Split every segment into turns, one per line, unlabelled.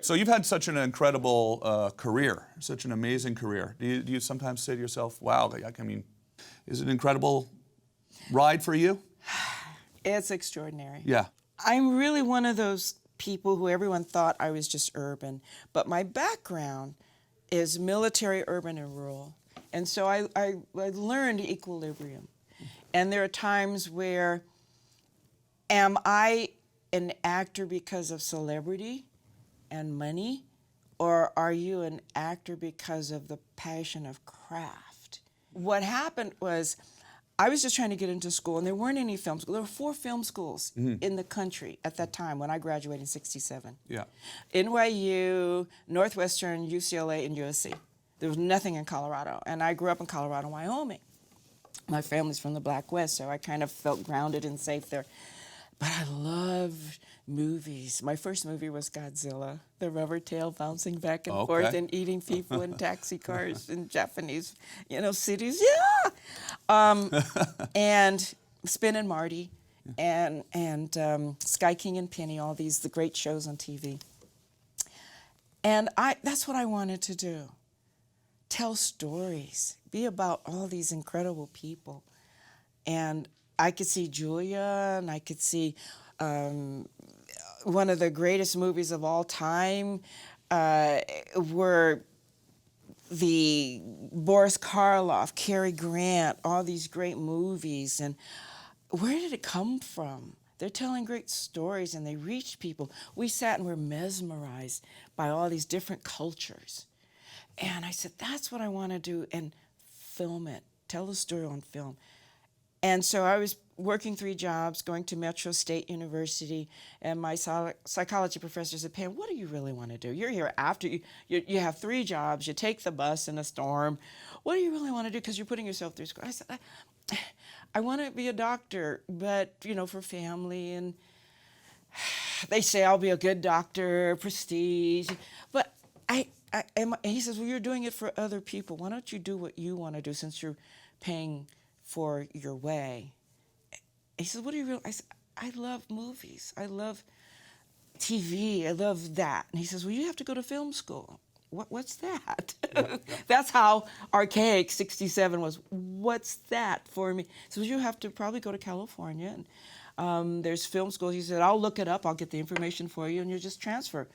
So you've had such an incredible career, such an amazing career. Do you sometimes say to yourself, wow, I mean, is it an incredible ride for you?
It's extraordinary.
Yeah.
I'm really one of those people who everyone thought I was just urban, but my background is military, urban, and rural. And so I learned equilibrium. And there are times where, am I an actor because of celebrity and money, or are you an actor because of the passion of craft? What happened was, I was just trying to get into school, and there weren't any film schools. There were 4 film schools in the country at that time when I graduated in '67.
Yeah.
NYU, Northwestern, UCLA, and USC. There was nothing in Colorado, and I grew up in Colorado, Wyoming. My family's from the Black West, so I kind of felt grounded and safe there. But I loved movies. My first movie was Godzilla, the rubber tail bouncing back and forth and eating people in taxi cars in Japanese, cities. Yeah. And Spin and Marty, and Sky King and Penny, all the great shows on TV. And that's what I wanted to do. Tell stories, be about all these incredible people. And I could see Julia, and I could see one of the greatest movies of all time were the Boris Karloff, Cary Grant, all these great movies. And where did it come from? They're telling great stories, and they reach people. We sat and were mesmerized by all these different cultures. And I said, that's what I want to do, and film it, tell the story on film. And so I was working 3 jobs, going to Metro State University, and my psychology professor said, Pam, what do you really want to do? You're here after, you have 3 jobs, you take the bus in a storm. What do you really want to do? Because you're putting yourself through school. I said, I want to be a doctor, but, for family, and they say I'll be a good doctor, prestige, but he says, well, you're doing it for other people. Why don't you do what you want to do since you're paying for your way? He says, what do you really? I said, I love movies. I love TV. I love that. And he says, well, you have to go to film school. What's that? Yeah. That's how archaic '67 was. What's that for me? So you have to probably go to California. And there's film schools. He said, I'll look it up. I'll get the information for you, and you just transfer.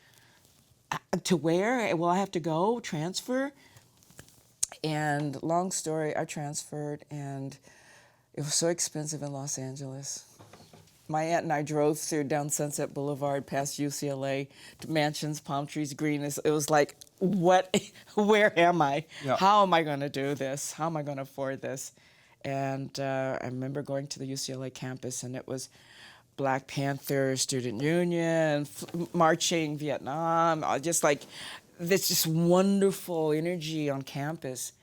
To where? Will I have to go transfer? And long story, I transferred, and it was so expensive in Los Angeles. My aunt and I drove down Sunset Boulevard, past UCLA, to mansions, palm trees, green. It was like, where am I? Yeah. How am I going to do this? How am I going to afford this? And I remember going to the UCLA campus, and it was Black Panther, Student Union, marching, Vietnam, just like this just wonderful energy on campus.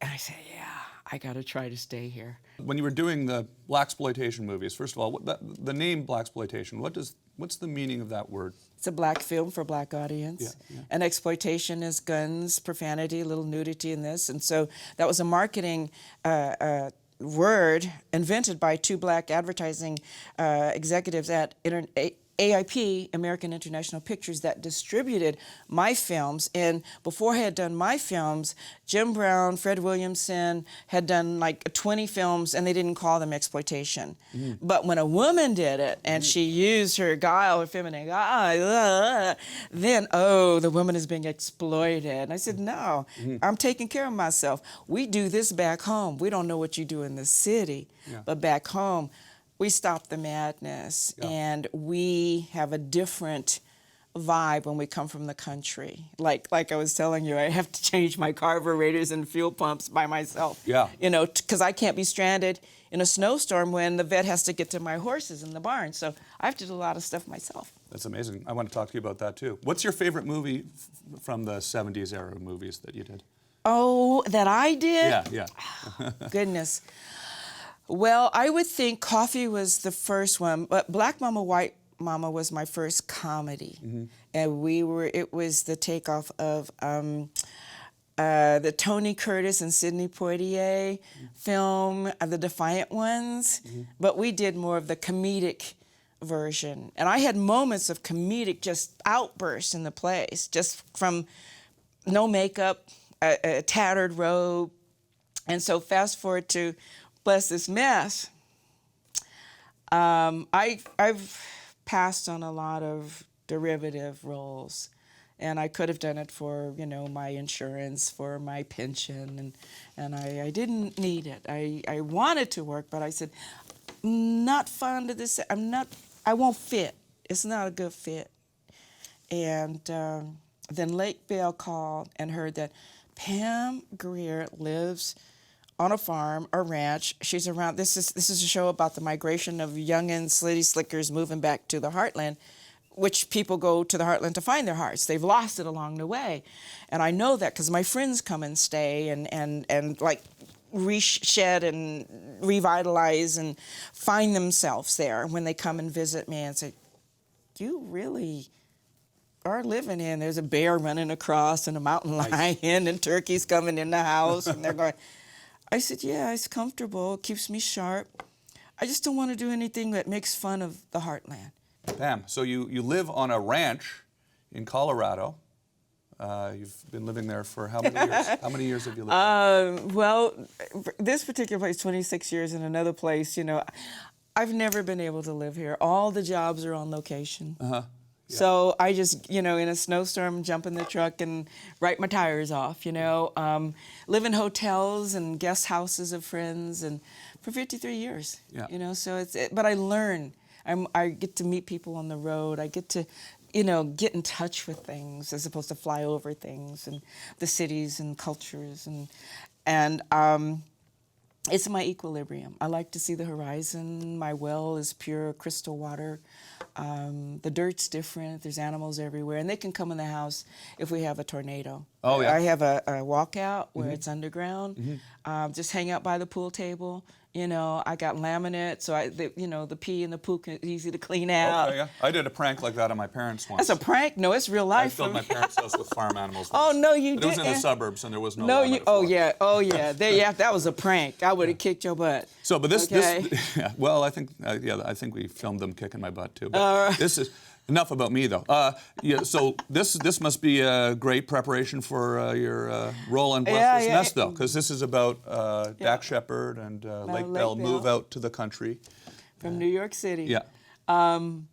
And I said, yeah, I got to try to stay here.
When you were doing the blaxploitation movies, first of all, the name blaxploitation, what's the meaning of that word?
It's a black film for a black audience. Yeah. And exploitation is guns, profanity, a little nudity in this. And so that was a marketing word invented by 2 black advertising executives at AIP, American International Pictures, that distributed my films. And before I had done my films, Jim Brown, Fred Williamson had done like 20 films, and they didn't call them exploitation. Mm-hmm. But when a woman did it, and she used her guile, her feminine guile, then, the woman is being exploited. And I said, no, I'm taking care of myself. We do this back home. We don't know what you do in the city, but back home, we stop the madness, and we have a different vibe when we come from the country. Like I was telling you, I have to change my carburetors and fuel pumps by myself. Yeah. Because I can't be stranded in a snowstorm when the vet has to get to my horses in the barn. So I have to do a lot of stuff myself.
That's amazing. I want to talk to you about that too. What's your favorite movie from the '70s era movies that you did?
Oh, that I did?
Yeah.
Goodness. Well, I would think Coffee was the first one, but Black Mama, White Mama was my first comedy. Mm-hmm. And it was the takeoff of the Tony Curtis and Sidney Poitier film, The Defiant Ones, but we did more of the comedic version. And I had moments of comedic just outbursts in the place, just from no makeup, a tattered robe. And so fast forward to Bless This Mess. I've passed on a lot of derivative roles, and I could have done it for, you know, my insurance, for my pension, and I didn't need it. I wanted to work, but I said, not fond of this. I won't fit. It's not a good fit. And then Lake Bell called and heard that Pam Grier lives on a farm, a ranch. She's around. This is a show about the migration of youngins, city slickers moving back to the heartland, which people go to the heartland to find their hearts. They've lost it along the way, and I know that because my friends come and stay and like reshed and revitalize and find themselves there when they come and visit me and say, "You really are living in." There's a bear running across and a mountain lion and turkeys coming in the house, and they're going. I said, yeah, it's comfortable. It keeps me sharp. I just don't want to do anything that makes fun of the heartland.
Pam, so you live on a ranch in Colorado. You've been living there for how many years? How many years have you lived there?
Well, this particular place, 26 years, and another place, you know, I've never been able to live here. All the jobs are on location.
Uh-huh. Yeah.
So I just, you know, in a snowstorm, jump in the truck and write my tires off, you know. Live in hotels and guest houses of friends, and for 53 years,
Yeah.
you know. So but I learn. I get to meet people on the road. I get to, you know, get in touch with things as opposed to fly over things and the cities and cultures and it's my equilibrium. I like to see the horizon. My well is pure crystal water. The dirt's different. There's animals everywhere, and they can come in the house if we have a tornado.
Oh, yeah.
I have a walkout where it's underground. Just hang out by the pool table. You know, I got laminate, so the pee and the poo is easy to clean out.
Okay, yeah. I did a prank like that on my parents once.
That's a prank? No, it's real
I
life.
filled my parents' house with farm animals.
Oh,
once.
no, you
But it was in the
didn't.
suburbs, and there was no.
No,
laminate
oh
floor.
yeah. That was a prank. I would have kicked your butt.
So, but this,
Okay.
yeah, well, I think we filmed them kicking my butt too. But this is enough about me, though. Yeah, so this must be a great preparation for your role on Bless This Mess, though, because this is about Dax Shepard and Lake Bell move out to the country
From New York City.
Yeah.
And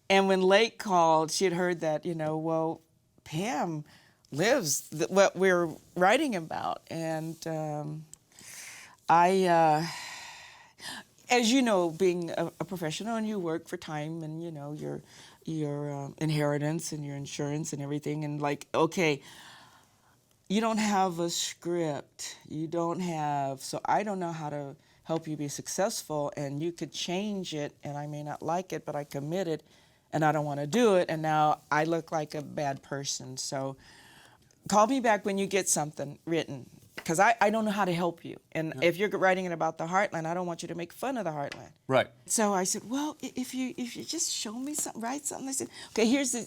when Lake called, she had heard that, you know, well, Pam lives what we're writing about. And as you know, being a professional, and you work for time and, you know, your inheritance and your insurance and everything, and like, okay, you don't have a script. You don't have, so I don't know how to help you be successful, and you could change it, and I may not like it, but I committed, and I don't want to do it, and now I look like a bad person. So call me back when you get something written, because I don't know how to help you. And if you're writing it about the heartland, I don't want you to make fun of the heartland.
Right.
So I said, well, if you just show me something, write something. I said,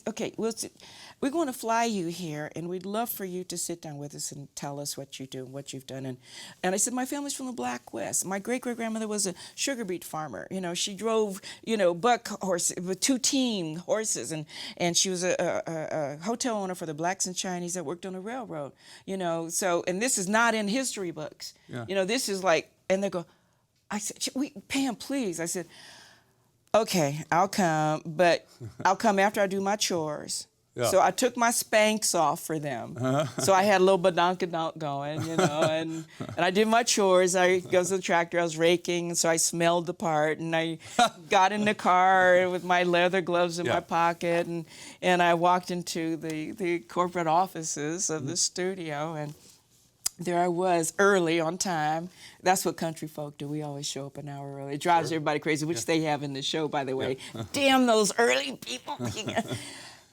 okay, we're going to fly you here, and we'd love for you to sit down with us and tell us what you do, what you've done. And I said, my family's from the Black West. My great-great-grandmother was a sugar beet farmer. You know, she drove, you know, buck horses with 2 team horses, and she was a hotel owner for the blacks and Chinese that worked on the railroad. You know, so, and this is not in history books.
Yeah.
You know, this is like, and they go, I said, Pam, please. I said, okay, I'll come, but I'll come after I do my chores.
Yeah.
So I took my Spanx off for them. So I had a little badonkadonk going, you know, and I did my chores. I go to the tractor, I was raking, so I smelled the part, and I got in the car with my leather gloves in my pocket, and I walked into the corporate offices of the studio, and there I was, early, on time. That's what country folk do. We always show up an hour early. It drives everybody crazy, which they have in the show, by the way. Damn those early people.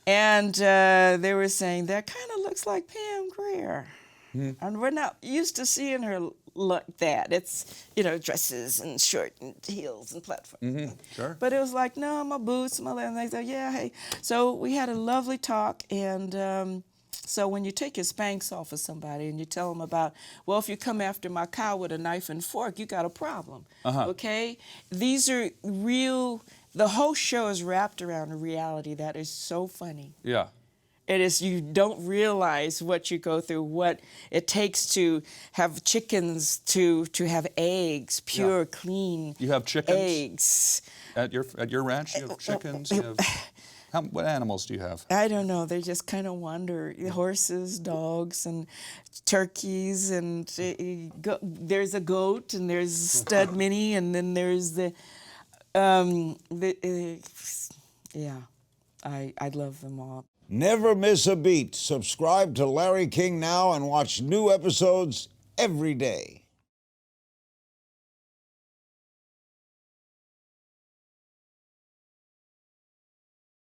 And they were saying, that kind of looks like Pam Grier. And we're not used to seeing her like that. It's, you know, dresses and short and heels and platforms.
Sure.
But it was like, no, my boots, my leather. And they said, yeah, hey. So we had a lovely talk, and so when you take your Spanx off of somebody and you tell them about, well, if you come after my cow with a knife and fork, you got a problem, okay? These are real the whole show is wrapped around a reality that is so funny.
Yeah.
It is, you don't realize what you go through, what it takes to have chickens, to have eggs, pure,
Yeah.
clean
You have chickens?
eggs.
At your ranch, you have chickens? You have, what animals do you have?
I don't know. They just kind of wander. Horses, dogs, and turkeys, and there's a goat, and there's stud mini, and then there's yeah. I love them all.
Never miss a beat. Subscribe to Larry King Now and watch new episodes every day.